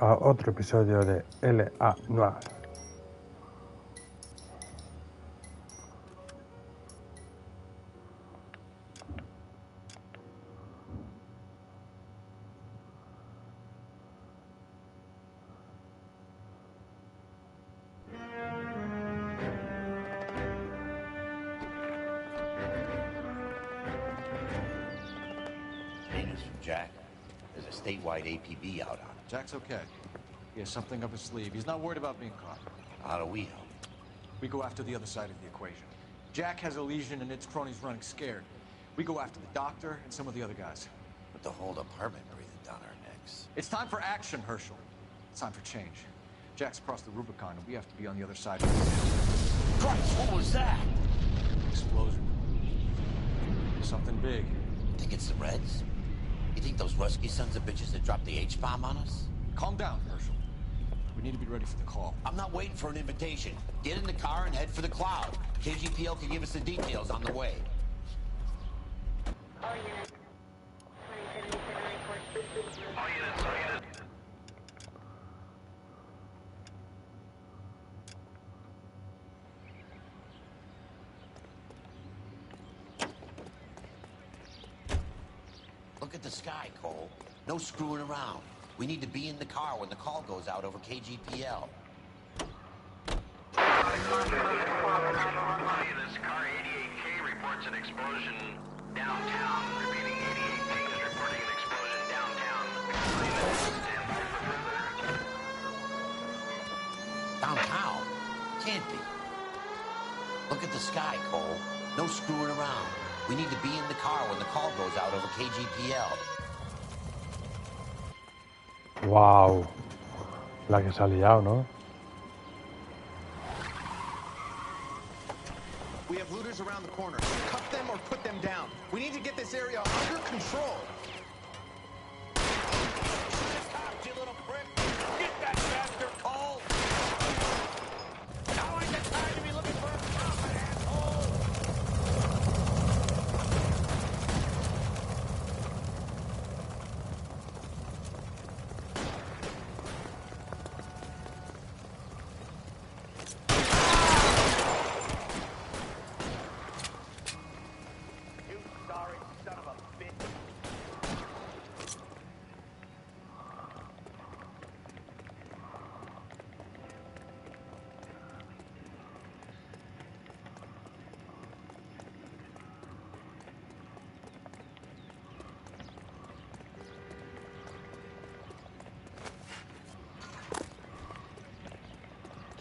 a otro episodio de L.A.Noire. News from Jack. There's a statewide APB out on him. Jack's okay. He has something up his sleeve. He's not worried about being caught. How do we help? We go after the other side of the equation. Jack has a legion and its cronies running scared. We go after the doctor and some of the other guys. With the whole department breathing down our necks. It's time for action, Herschel. It's time for change. Jack's crossed the Rubicon and we have to be on the other side of it. Christ, what was that? Explosion. Something big. Think it's the Reds? You think those Rusky sons of bitches that dropped the H-bomb on us? Calm down, Herschel. We need to be ready for the call. I'm not waiting for an invitation. Get in the car and head for the cloud. KGPL can give us the details on the way. All units. 2077 report. All units. Look at the sky, Cole. No screwing around. We need to be in the car when the call goes out over KGPL. This car 88K reports an explosion downtown. Repeating 88K is reporting an explosion downtown. Stand by for further. Downtown? Can't be. Look at the sky, Cole. No screwing around. We need to be in the car when the call goes out over KGPL. Wow, la que se ha liado, ¿no? We have looters around the corner. Cut them or put them down. We need to get this area under control. Stop, you little prick! Get that bastard, Cole! Now ain't the time to be looking for a profit, asshole! You sorry son of a bitch.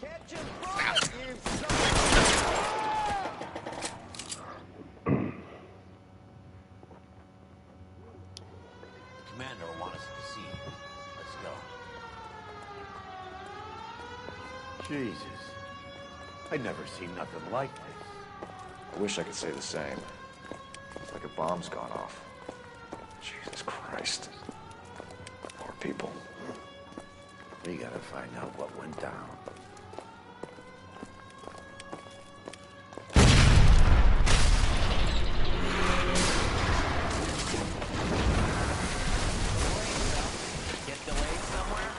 Catch him, you son The commander will want us at the scene. Let's go. Jesus. I'd never seen nothing like this. I wish I could say the same. It's like a bomb's gone off. Jesus Christ. Poor people. We gotta find out what went down. Get delayed somewhere?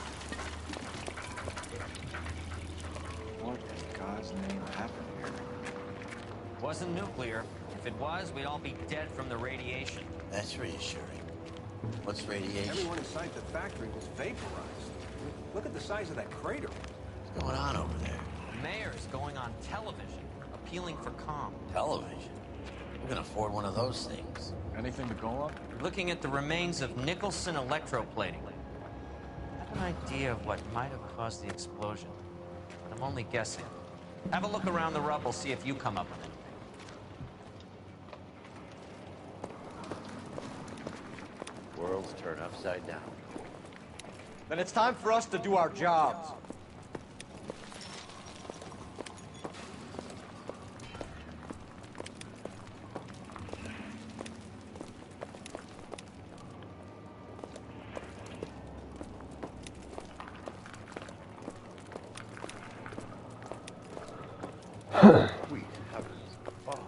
What in God's name happened here? Wasn't nuclear. If it was, we'd all be dead from the radiation. That's reassuring. What's radiation? Everyone inside the factory was vaporized. Look at the size of that crater. What's going on over there? The mayor's going on television, appealing for calm. Television. Who can afford one of those things? Anything to go on? Looking at the remains of Nicholson electroplating. I have an idea of what might have caused the explosion, but I'm only guessing. Have a look around the rubble, see if you come up with it. Worlds turn upside down. Then it's time for us to do our jobs. Sweet heavens. Oh.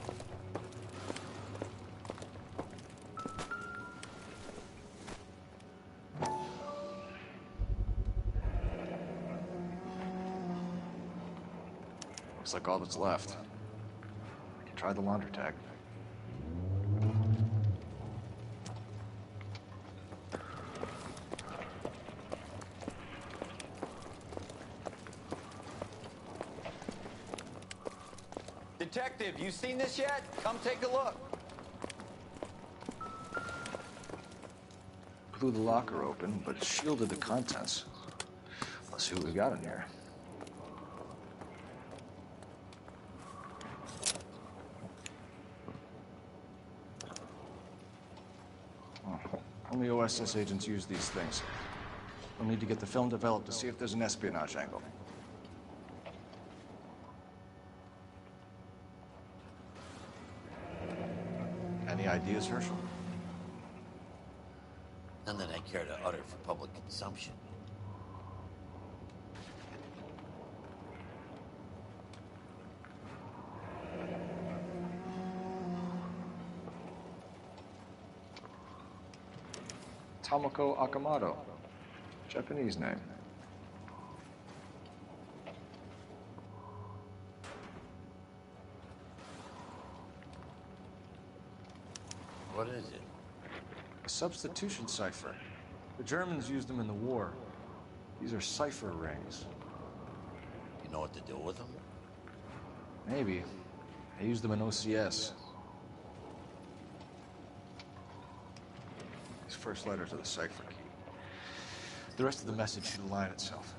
Looks like all that's left. We can try the laundry tag. Detective, you seen this yet? Come take a look. Blew the locker open, but shielded the contents. Let's see what we got in here. Oh, only OSS agents use these things. We'll need to get the film developed to see if there's an espionage angle. Any ideas, Herschel? None that I care to utter for public consumption. Tomoko Akamoto. Japanese name. What is it? A substitution cipher. The Germans used them in the war. These are cipher rings. You know what to do with them? Maybe. I used them in OCS. His first letters are the cipher key. The rest of the message should align itself.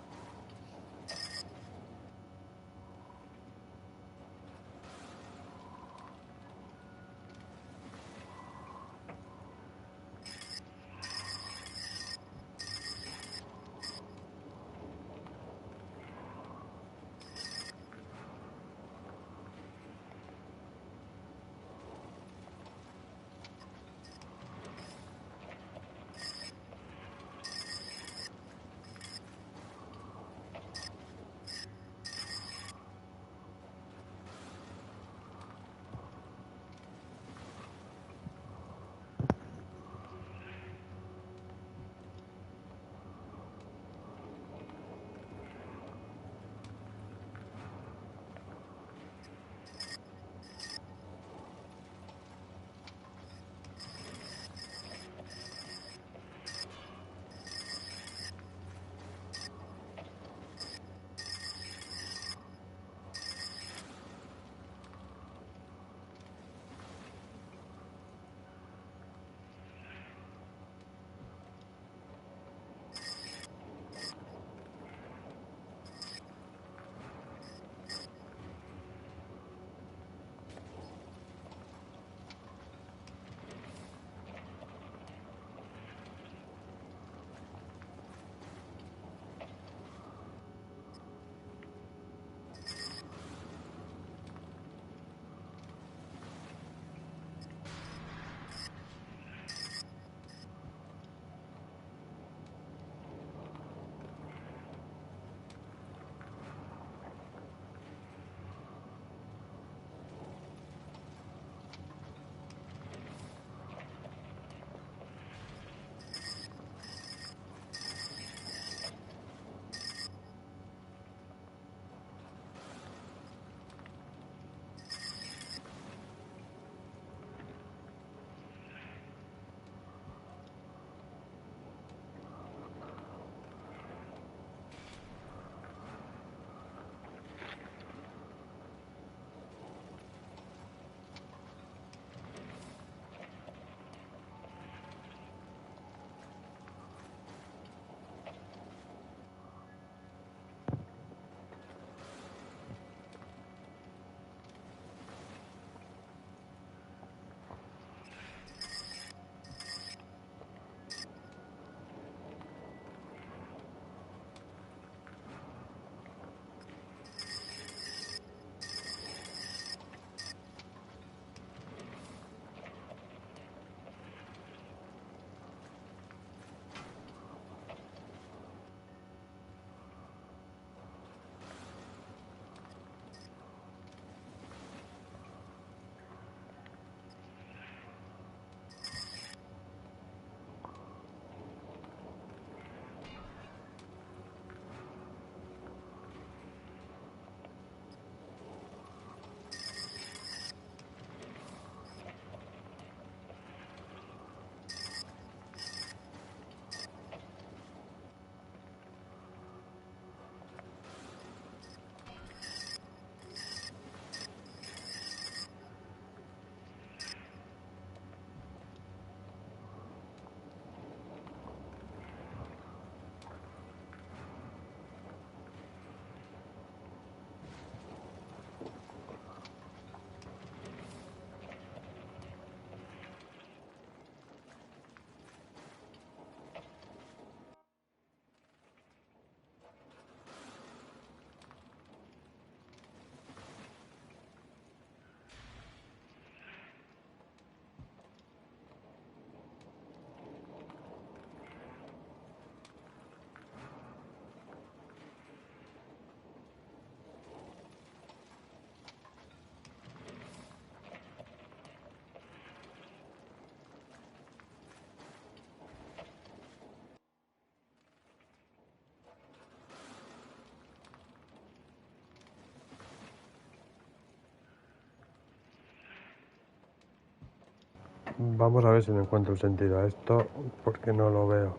Vamos a ver si le encuentro el sentido a esto, porque no lo veo.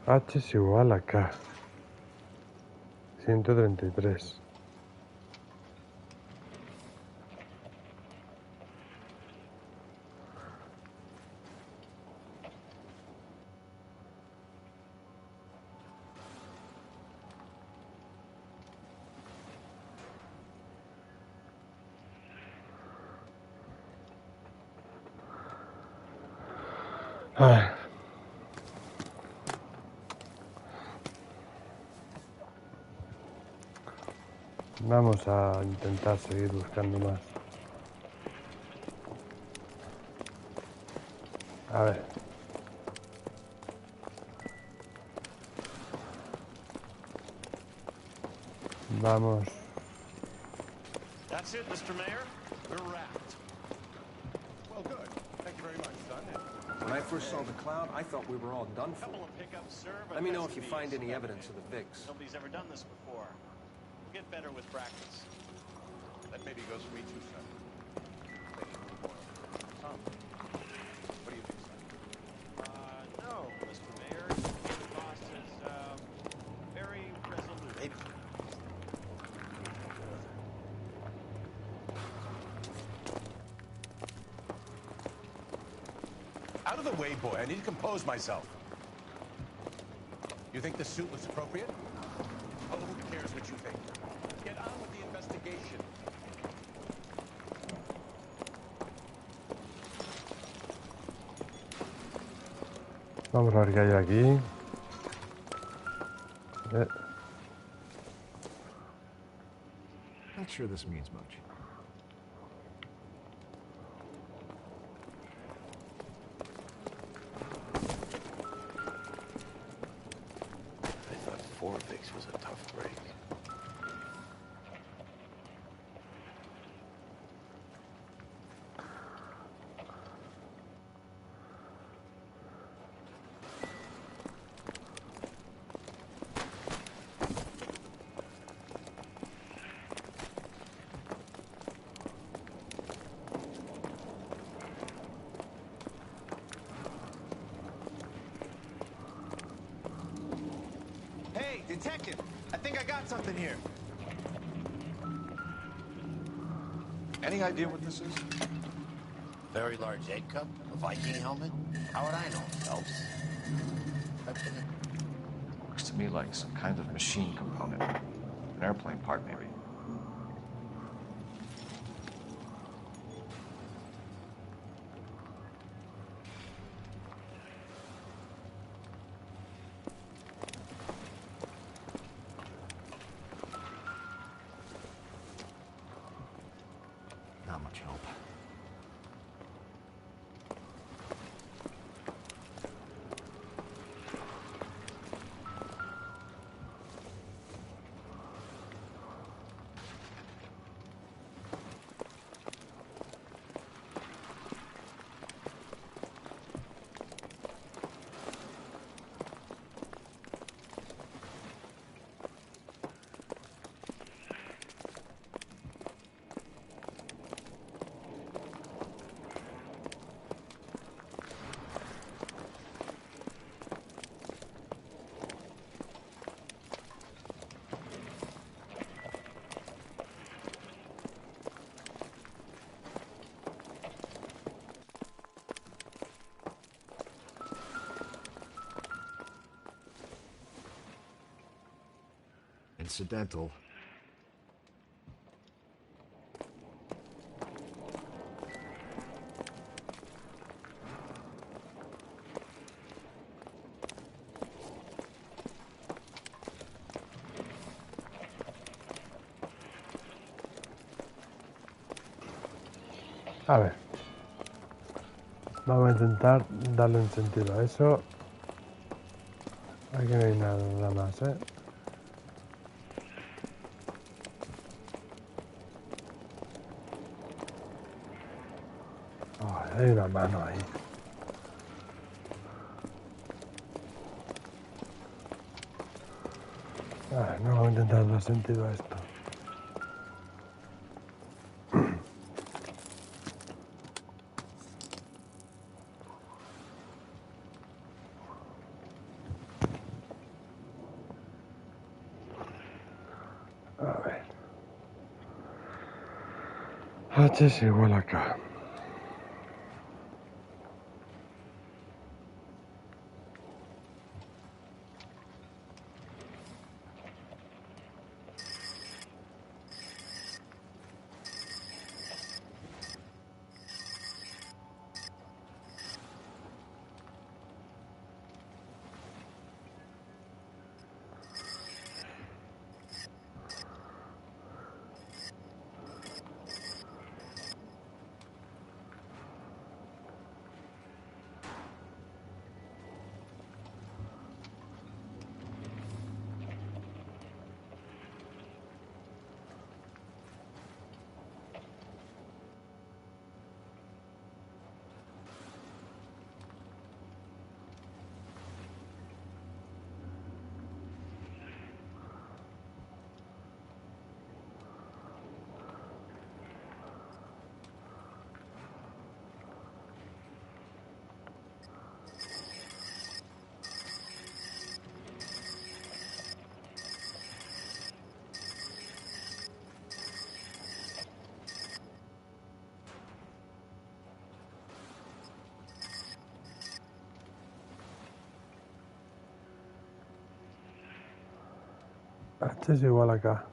H es igual a K. 133. Ay. Vamos a intentar seguir buscando más. A ver. Vamos. That's it, Mr. Mayor. We're wrapped. Well, good. Thank you very much, son. When I first saw the cloud, I thought we were all done for. Couple of pickups, sir. But Let me know that's if you to be find any expected. evidence of the VIX. Nobody's ever done this before. We'll get better with practice. That maybe goes for me too, son. Tom, what do you think, son? No, Mr. Mayor. The boss is very resolute. Out of the way, boy. I need to compose myself. You think the suit was appropriate? Oh, who cares what you think? Get on with the investigation. Vamos a ver qué hay aquí. Not sure this means much. I thought 4 VIX was a tough break. Hey, detective! I think I got something here. Any idea what this is? Very large egg cup? A Viking helmet? How would I know? Phelps? Looks to me like some kind of machine component. An airplane part, maybe. Not much help. Incidental. A ver. Vamos a intentar darle un sentido a eso. Aquí no hay nada más, ¿eh? Oh, hay una mano ahí. A ver, no vamos a intentar dar sentido a esto. A ver. H es igual a K. H es igual a K.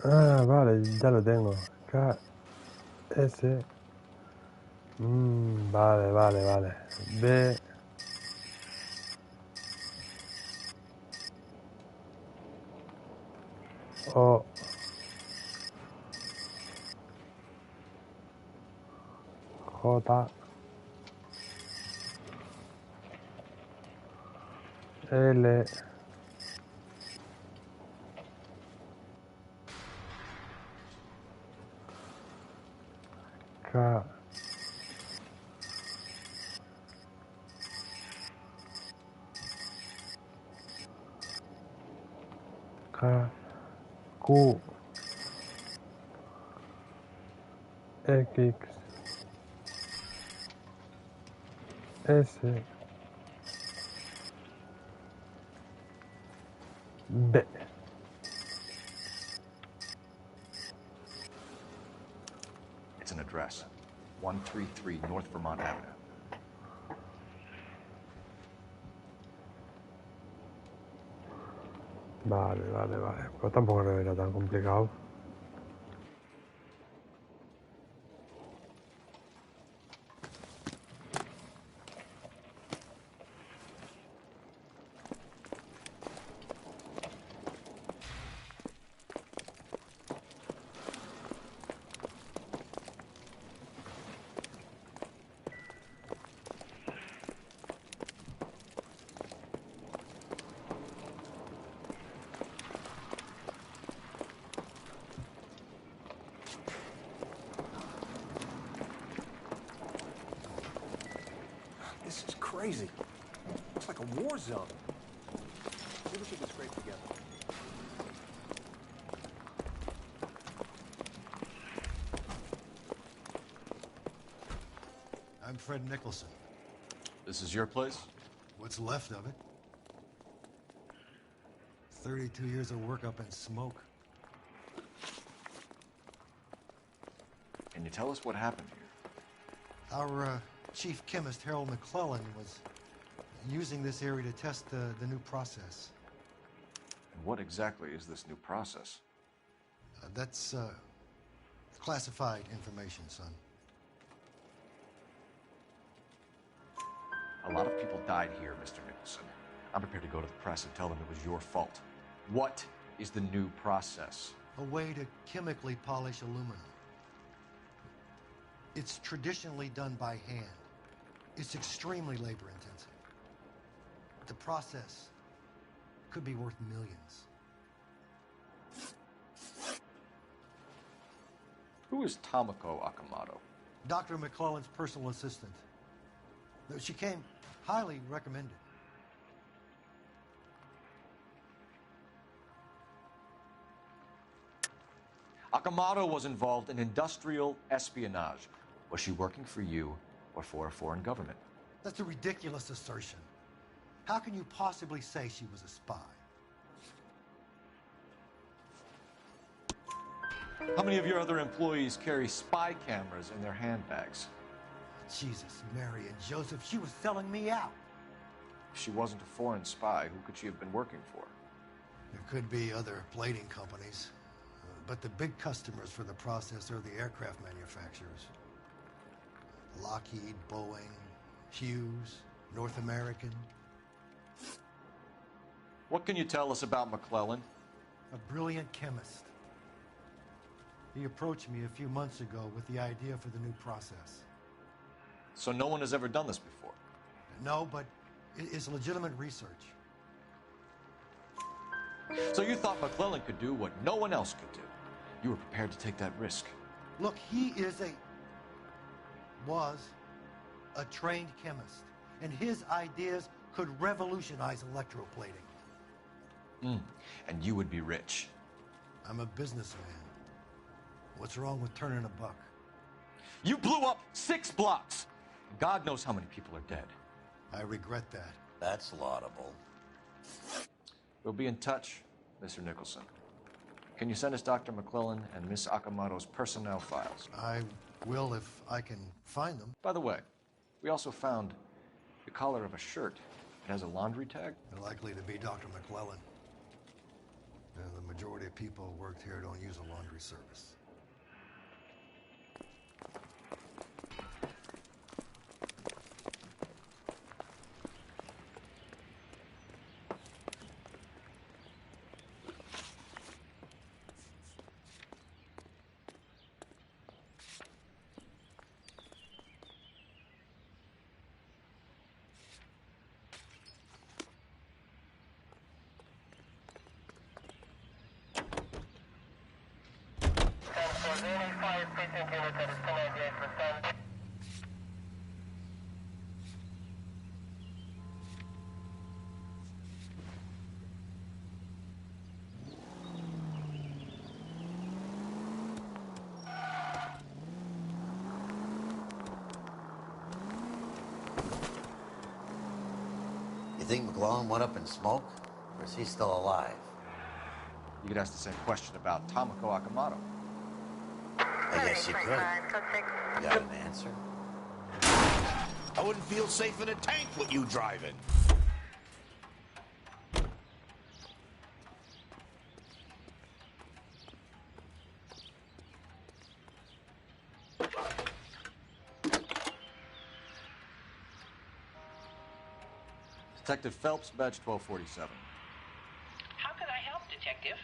Ah, vale, ya lo tengo. K, S. Vale, vale, vale. B. O. J. L. K. K. Q. X. S. B. It's an address. 133 North Vermont Avenue. Vale, vale, vale. Pues tampoco creo que era tan complicado. This is crazy. It's like a war zone. Maybe we should get scraped together. I'm Fred Nicholson. This is your place? What's left of it? 32 years of work up in smoke. Can you tell us what happened here? Our chief chemist, Harold McClellan, was using this area to test the new process. And what exactly is this new process? That's classified information, son. A lot of people died here, Mr. Nicholson. I'm prepared to go to the press and tell them it was your fault. What is the new process? A way to chemically polish aluminum. It's traditionally done by hand. It's extremely labor intensive. The process could be worth millions. Who is Tomoko Akamoto? Dr. McClellan's personal assistant. She came highly recommended. Akamoto was involved in industrial espionage. Was she working for you or for a foreign government? That's a ridiculous assertion. How can you possibly say she was a spy? How many of your other employees carry spy cameras in their handbags? Jesus, Mary and Joseph, she was selling me out. If she wasn't a foreign spy, who could she have been working for? There could be other plating companies, but the big customers for the process are the aircraft manufacturers. Lockheed, Boeing, Hughes, North American. What can you tell us about McClellan? A brilliant chemist. He approached me a few months ago with the idea for the new process. So no one has ever done this before? No, but it's legitimate research. So you thought McClellan could do what no one else could do? You were prepared to take that risk? Look, he was a trained chemist, and his ideas could revolutionize electroplating. And you would be rich. I'm a businessman. What's wrong with turning a buck? You blew up 6 blocks! God knows how many people are dead. I regret that. That's laudable. We'll be in touch, Mr. Nicholson. Can you send us Dr. McClellan and Miss Akamoto's personnel files? I will if I can find them. By the way, we also found the collar of a shirt. It has a laundry tag. They're likely to be Dr. McClellan. The majority of people who worked here don't use a laundry service. You think McClellan went up in smoke? Or is he still alive? You could ask the same question about Tomoko Akamoto. I guess you could. You got an answer? I wouldn't feel safe in a tank with you driving. Detective Phelps, badge 1247. How can I help, Detective?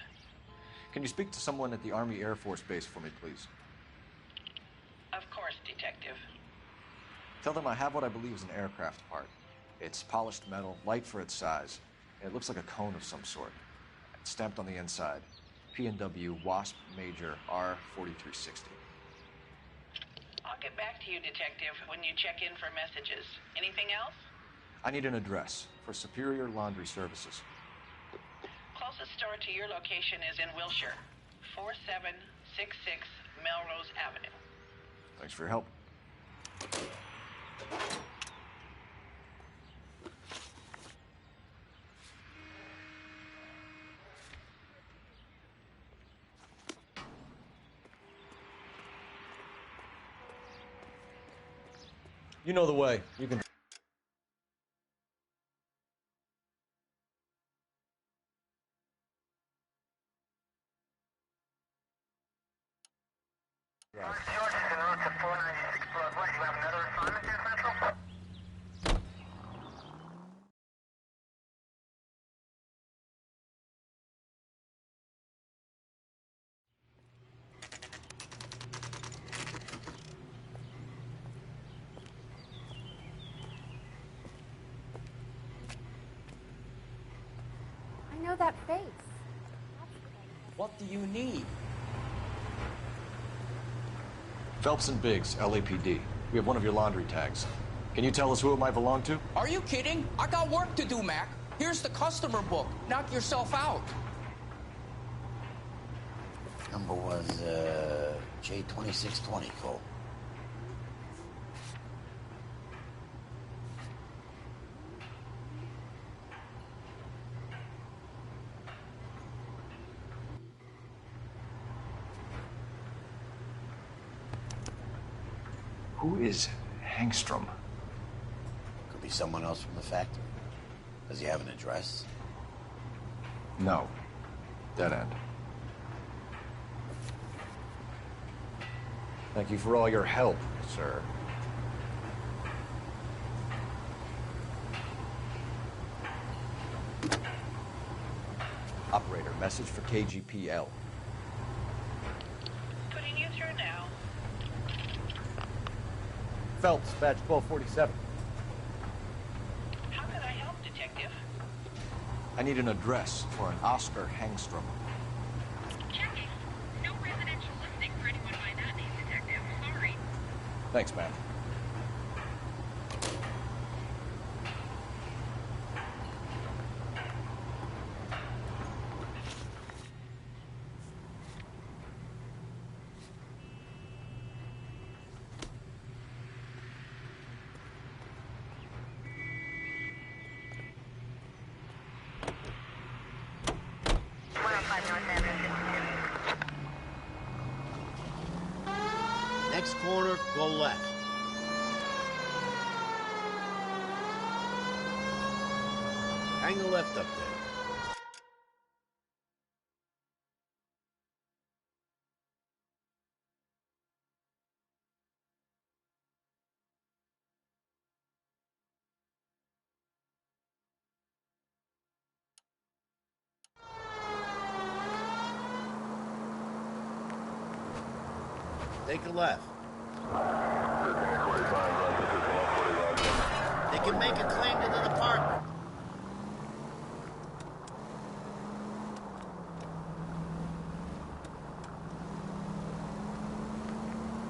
Can you speak to someone at the Army Air Force Base for me, please? Of course, Detective. Tell them I have what I believe is an aircraft part. It's polished metal, light for its size. It looks like a cone of some sort. It's stamped on the inside. P&W Wasp Major R4360. I'll get back to you, Detective, when you check in for messages. Anything else? I need an address for Superior Laundry Services. Closest store to your location is in Wilshire, 4766 Melrose Avenue. Thanks for your help. You know the way. You can... know that face. What do you need? Phelps and Biggs, LAPD. We have one of your laundry tags. Can you tell us who it might belong to? Are you kidding? I got work to do, Mac. Here's the customer book. Knock yourself out. Number was, J2620, Cole. Who is Hangstrom? Could be someone else from the factory. Does he have an address? No. Dead end. Thank you for all your help, sir. Operator, message for KGPL. Putting you through now. Phelps, badge 1247. How can I help, Detective? I need an address for an Oscar Hangstrom. Checking. No residential listing for anyone by that name, Detective. Sorry. Thanks, man. Next corner, go left. Hang a left up there. Take a left. They can make a claim to the department.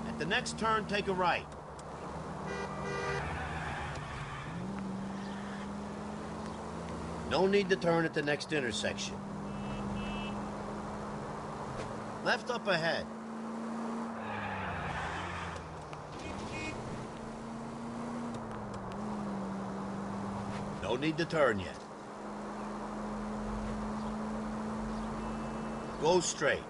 At the next turn, take a right. No need to turn at the next intersection. Left up ahead. No need to turn yet. Go straight.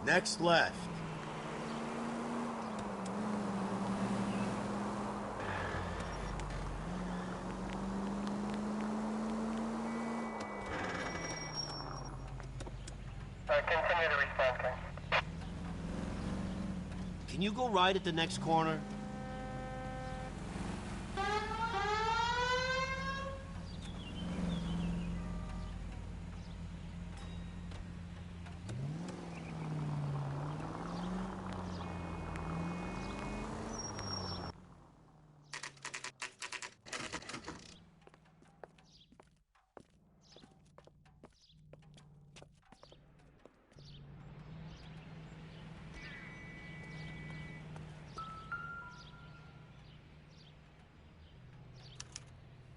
Next left. Continue to respond, King. Can you go right at the next corner?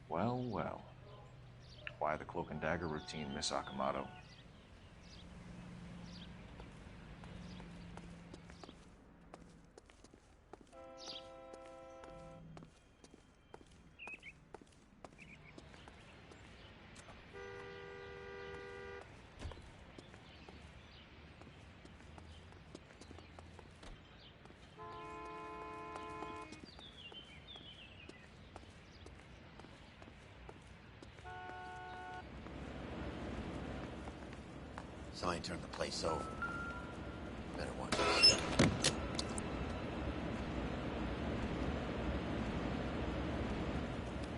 Well, well. Why the cloak and dagger routine, Miss Akamoto? Somebody turned the place over. Better watch this.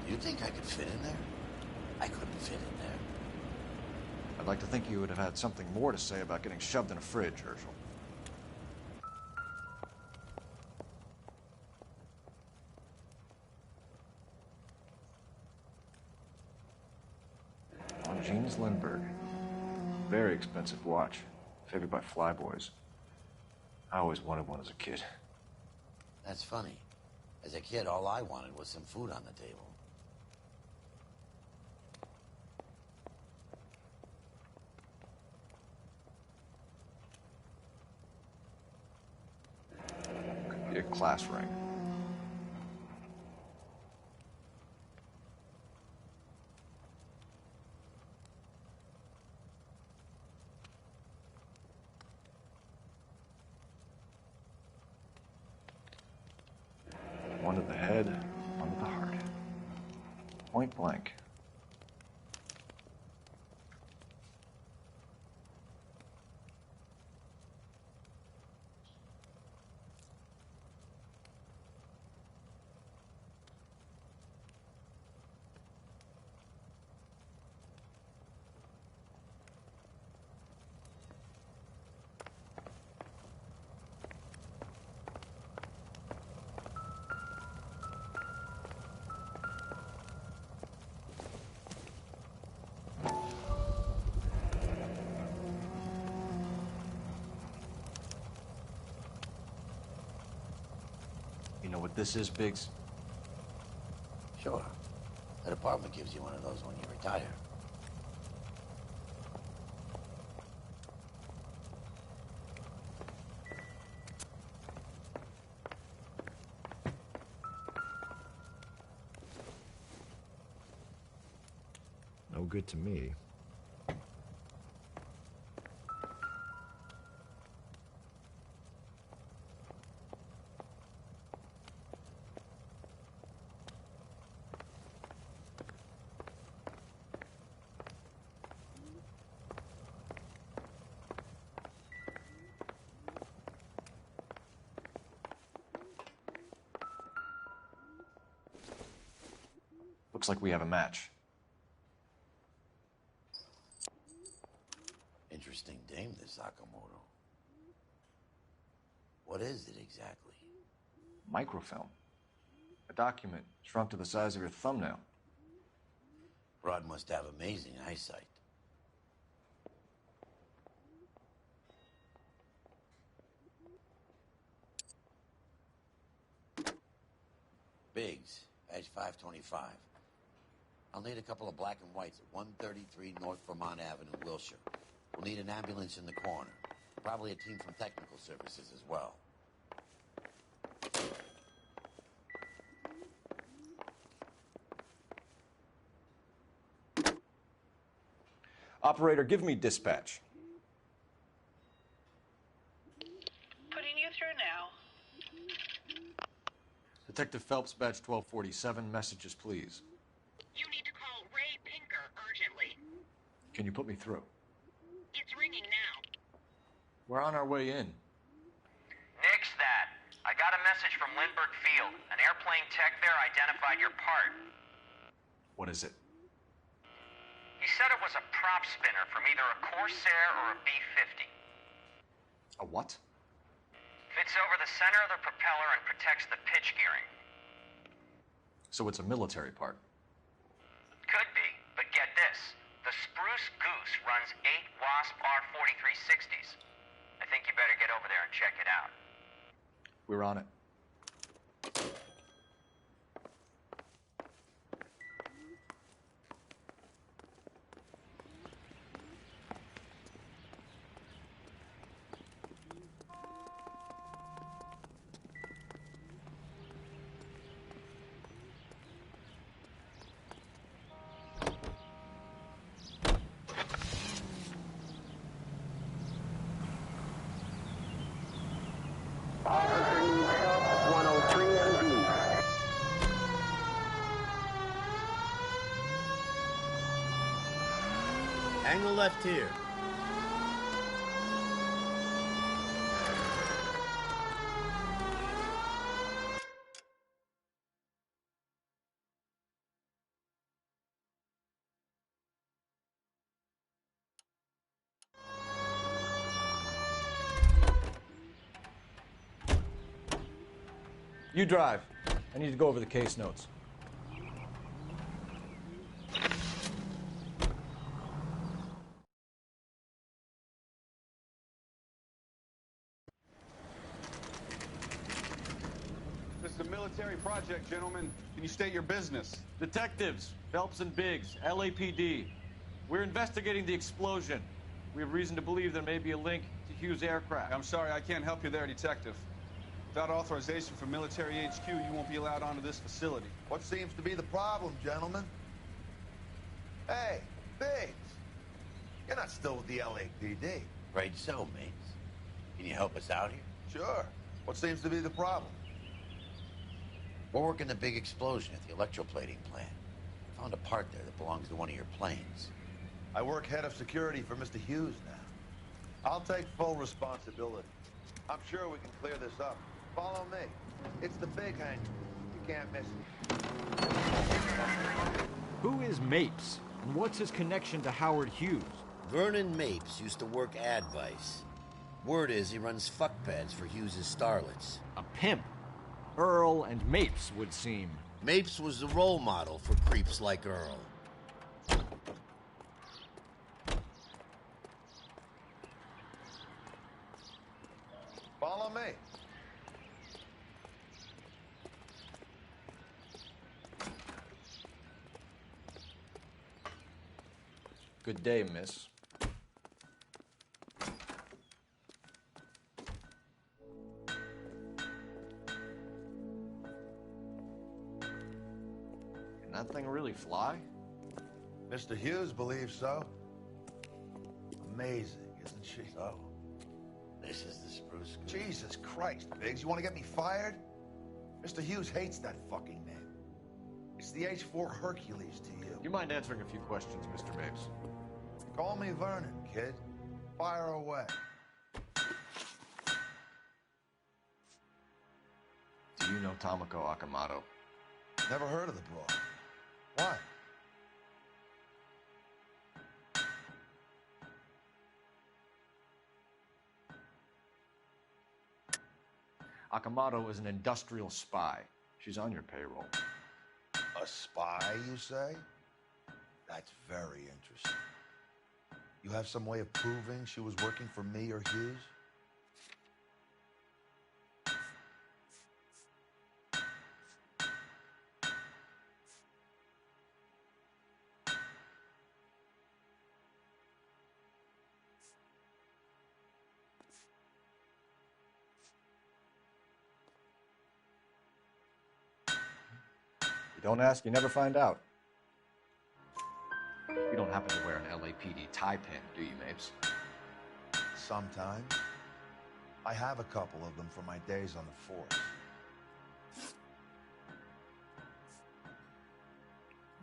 Do you think I could fit in there? I couldn't fit in there. I'd like to think you would have had something more to say about getting shoved in a fridge, Herschel. James Lindbergh. Very expensive watch. Favored by flyboys. I always wanted one as a kid. That's funny. As a kid, all I wanted was some food on the table. Could be a class ring. One to the head, one to the heart. Point blank. You know what this is, Biggs? Sure. That apartment gives you one of those when you retire. No good to me. Looks like we have a match. Interesting dame, this Sakamoto. What is it exactly? Microfilm. A document shrunk to the size of your thumbnail. Broad must have amazing eyesight. Biggs, edge 525. I'll need a couple of black and whites at 133 North Vermont Avenue, Wilshire. We'll need an ambulance in the corner. Probably a team from technical services as well. Operator, give me dispatch. Putting you through now. Detective Phelps, badge 1247. Messages, please. You need to call Ray Pinker urgently. Can you put me through? It's ringing now. We're on our way in. Nix that. I got a message from Lindbergh Field. An airplane tech there identified your part. What is it? He said it was a prop spinner from either a Corsair or a B-50. A what? Fits over the center of the propeller and protects the pitch gearing. So it's a military part. Could be, but get this. The Spruce Goose runs 8 Wasp R-4360s. I think you better get over there and check it out. We're on it. Angle left here. You drive. I need to go over the case notes. This is a military project, gentlemen. Can you state your business? Detectives, Phelps and Biggs, LAPD. We're investigating the explosion. We have reason to believe there may be a link to Hughes' aircraft. I'm sorry, I can't help you there, Detective. Without authorization from military HQ, you won't be allowed onto this facility. What seems to be the problem, gentlemen? Hey, Biggs. You're not still with the LAPD. Right so, mates. Can you help us out here? Sure. What seems to be the problem? We're working the big explosion at the electroplating plant. We found a part there that belongs to one of your planes. I work head of security for Mr. Hughes now. I'll take full responsibility. I'm sure we can clear this up. Follow me. It's the big hangar. You can't miss it. Who is Mapes, and what's his connection to Howard Hughes? Vernon Mapes used to work Advice. Word is he runs fuck pads for Hughes' starlets. A pimp. Earl and Mapes would seem. Mapes was the role model for creeps like Earl. Follow me. Good day, miss. Can that thing really fly? Mr. Hughes believes so. Amazing, isn't she? So, this is the Spruce Goose. Jesus Christ, Biggs, you want to get me fired? Mr. Hughes hates that fucking name. It's the H-4 Hercules to you. Do you mind answering a few questions, Mr. Mapes? Call me Vernon, kid. Fire away. Do you know Tomoko Akamoto? Never heard of the broad. Why? Akamoto is an industrial spy. She's on your payroll. A spy, you say? That's very interesting. You have some way of proving she was working for me or Hughes? You don't ask, you never find out. You don't happen to wear an LAPD tie pin, do you, Mapes? Sometimes. I have a couple of them from my days on the force.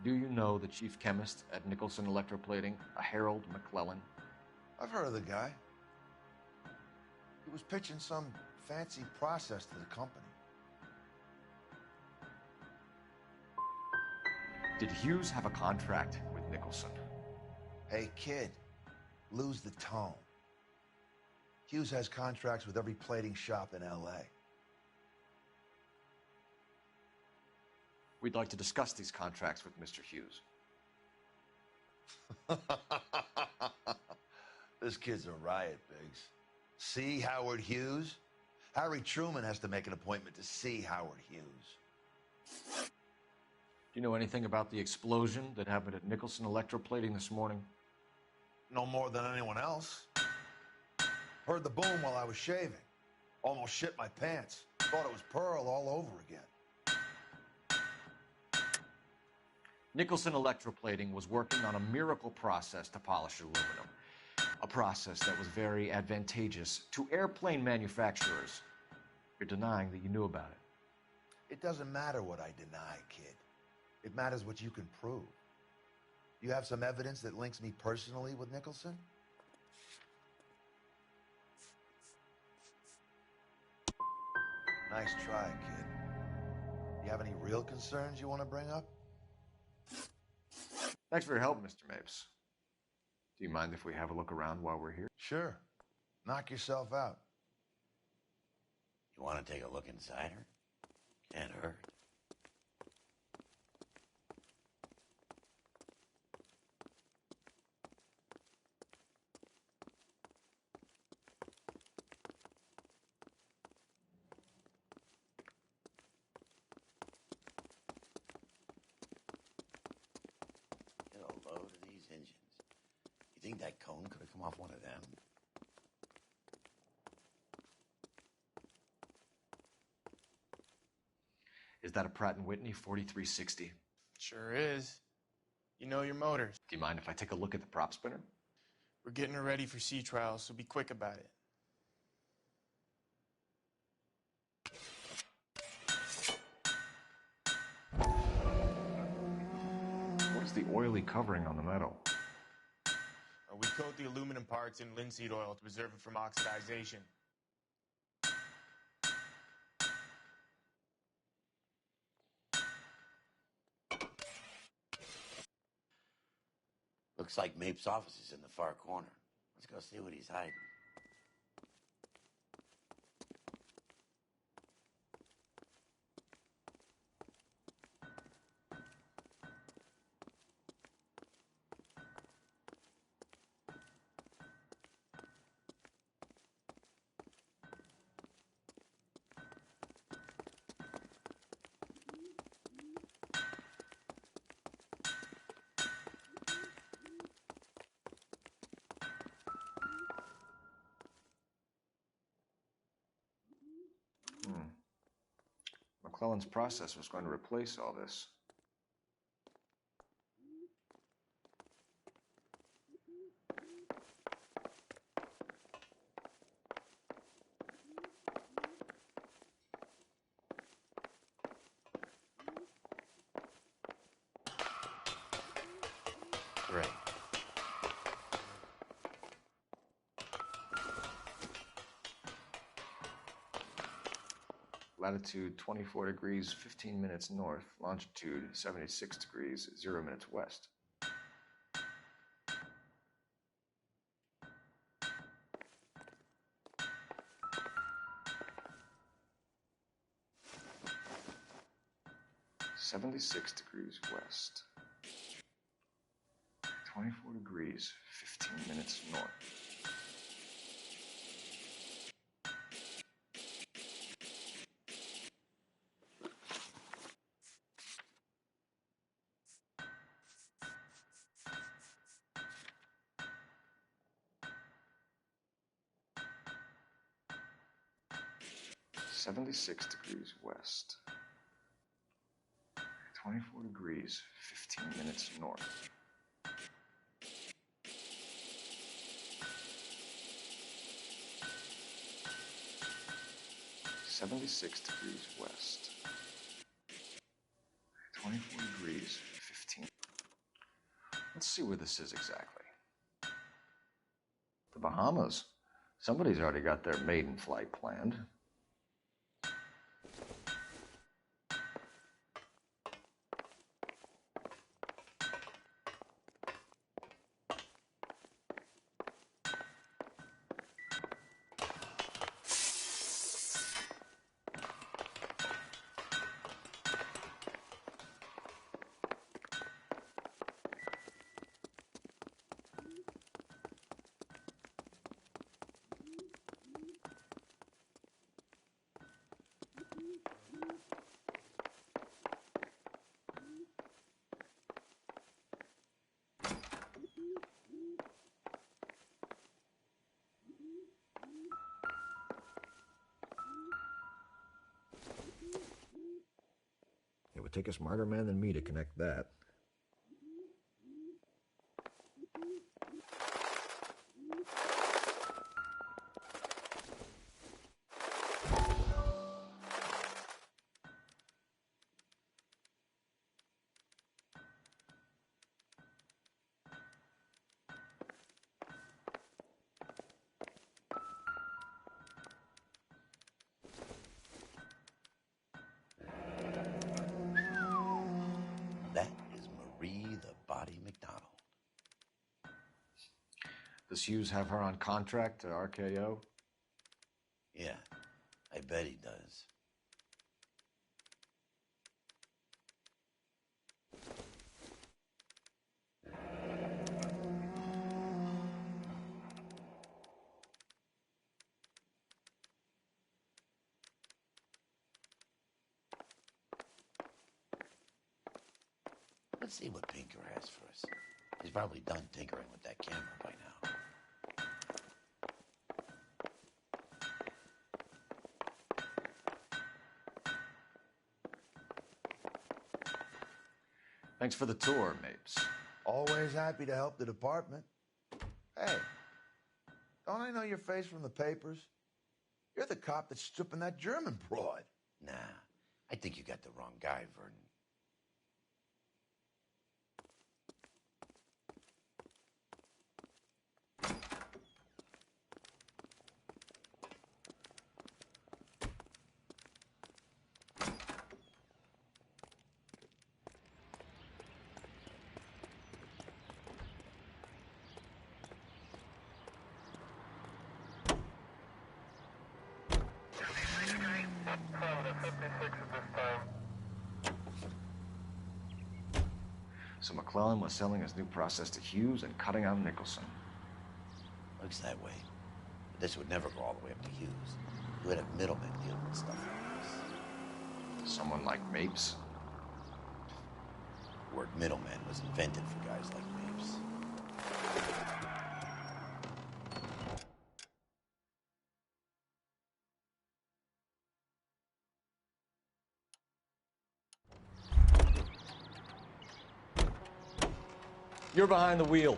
Do you know the chief chemist at Nicholson Electroplating, a Harold McClellan? I've heard of the guy. He was pitching some fancy process to the company. Did Hughes have a contract with Nicholson? Hey, kid, lose the tone. Hughes has contracts with every plating shop in L.A. We'd like to discuss these contracts with Mr. Hughes. This kid's a riot, Biggs. See Howard Hughes? Harry Truman has to make an appointment to see Howard Hughes. Do you know anything about the explosion that happened at Nicholson Electroplating this morning? No more than anyone else. Heard the boom while I was shaving. Almost shit my pants. Thought it was Pearl all over again. Nicholson Electroplating was working on a miracle process to polish aluminum. A process that was very advantageous to airplane manufacturers. You're denying that you knew about it. It doesn't matter what I deny, kid. It matters what you can prove. You have some evidence that links me personally with Nicholson? Nice try, kid. You have any real concerns you want to bring up? Thanks for your help, Mr. Mapes. Do you mind if we have a look around while we're here? Sure. Knock yourself out. You want to take a look inside her? Can't hurt. Get a load of these engines. You think that cone could have come off one of them? Is that a Pratt & Whitney 4360? Sure is. You know your motors. Do you mind if I take a look at the prop spinner? We're getting her ready for sea trials, so be quick about it. What is the oily covering on the metal? We coat the aluminum parts in linseed oil to preserve it from oxidization. Looks like Mape's office is in the far corner. Let's go see what he's hiding. McClellan's process was going to replace all this. Great. Latitude 24 degrees, 15 minutes north. Longitude 76 degrees, 0 minutes west. (76 degrees west). 24 degrees, 15 minutes north. (76 degrees west). 24 degrees, 15 minutes north. (76 degrees west). 24 degrees, 15. Let's see where this is exactly. The Bahamas. Somebody's already got their maiden flight planned. It would take a smarter man than me to connect that. That is Marie the Body McDonald. Does Hughes have her on contract to RKO? Yeah, I bet he does. Let's see what Pinker has for us. He's probably done tinkering with that camera by now. Thanks for the tour, Mapes. Always happy to help the department. Hey, don't I know your face from the papers? You're the cop that's stripping that German broad. Nah, I think you got the wrong guy, Vernon. So McClellan was selling his new process to Hughes and cutting out Nicholson. Looks that way. But this would never go all the way up to Hughes. You would have middlemen dealing with stuff like this. Someone like Mapes? The word middleman was invented for guys like Mapes. You're behind the wheel.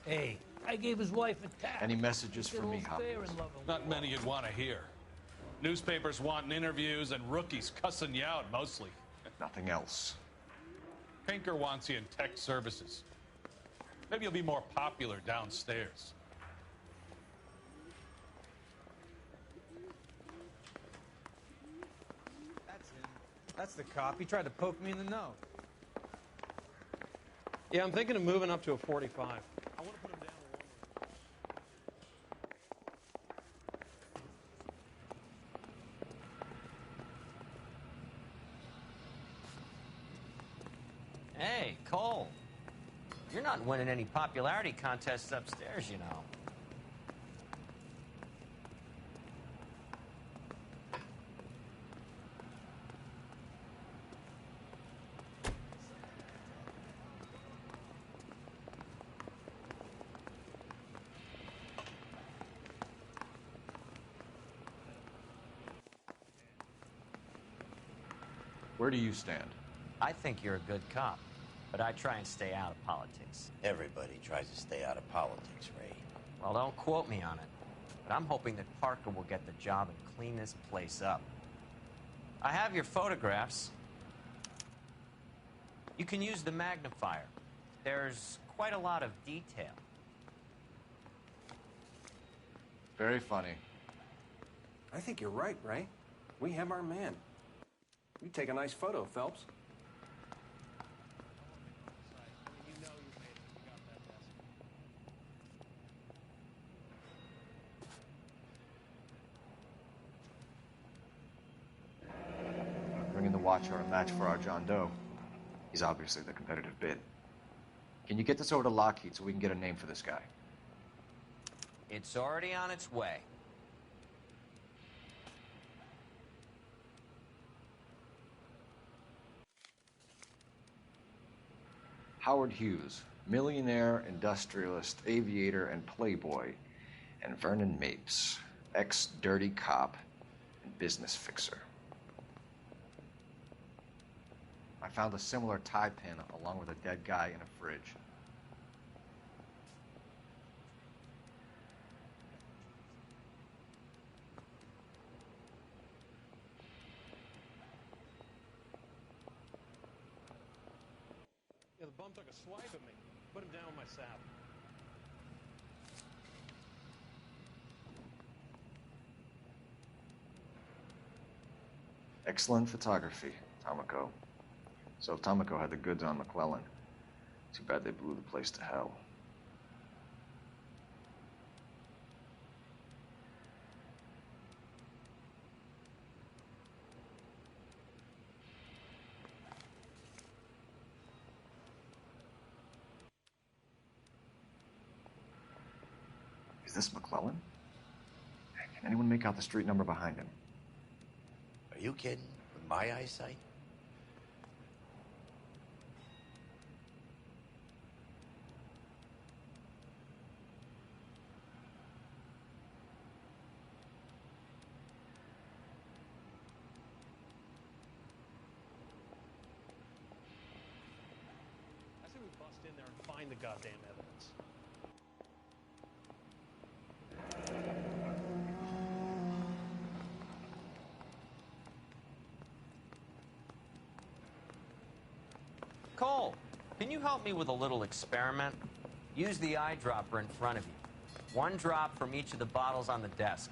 Hey, I gave his wife a tap. Any messages for me, Hopkins? Not many you'd want to hear. Newspapers wanting interviews and rookies cussing you out mostly. Nothing else. Pinker wants you in tech services. Maybe you'll be more popular downstairs. That's him. That's the cop. He tried to poke me in the nose. Yeah, I'm thinking of moving up to a 45. I want to put him down Hey, Cole. You're not winning any popularity contests upstairs, you know. Where do you stand? I think you're a good cop, but I try and stay out of politics. Everybody tries to stay out of politics, Ray. Well, don't quote me on it, but I'm hoping that Parker will get the job and clean this place up. I have your photographs. You can use the magnifier. There's quite a lot of detail. Very funny. I think you're right, Ray. We have our man. You take a nice photo, Phelps. Bringing the Watcher a match for our John Doe. He's obviously the competitive bid. Can you get this over to Lockheed so we can get a name for this guy? It's already on its way. Howard Hughes, millionaire, industrialist, aviator, and playboy, and Vernon Mapes, ex-dirty cop and business fixer. I found a similar tie pin along with a dead guy in a fridge. Yeah, the bum took a swipe at me. Put him down with my saddle. Excellent photography, Tomoko. So Tomoko had the goods on McClellan. Too bad they blew the place to hell. Is this McClellan? Can anyone make out the street number behind him? Are you kidding? With my eyesight? I say we bust in there and find the goddamn evidence. Cole, can you help me with a little experiment? Use the eyedropper in front of you. One drop from each of the bottles on the desk.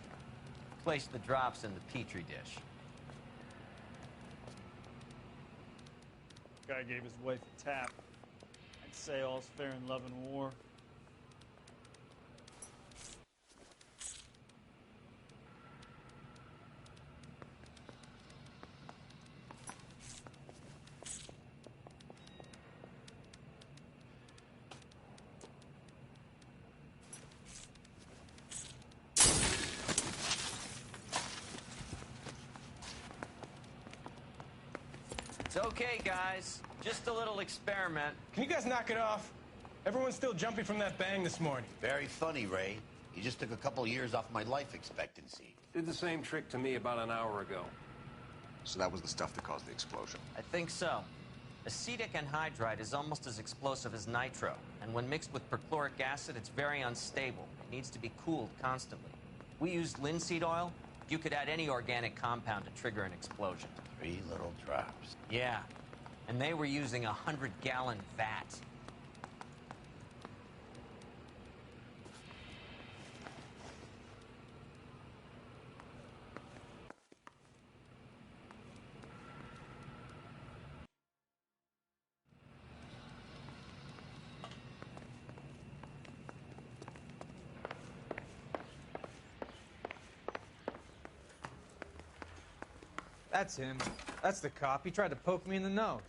Place the drops in the Petri dish. Guy gave his wife a tap. I'd say all's fair in love and war. It's okay, guys. Just a little experiment. Can you guys knock it off? Everyone's still jumping from that bang this morning. Very funny, Ray. You just took a couple years off my life expectancy. Did the same trick to me about an hour ago. So that was the stuff that caused the explosion. I think so. Acetic anhydride is almost as explosive as nitro, and when mixed with perchloric acid, it's very unstable. It needs to be cooled constantly. We used linseed oil. You could add any organic compound to trigger an explosion. 3 little drops. Yeah, and they were using 100-gallon vat. That's him. That's the cop. He tried to poke me in the nose.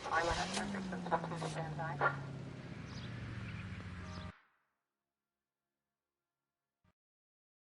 I will have perfect instructions to stand by.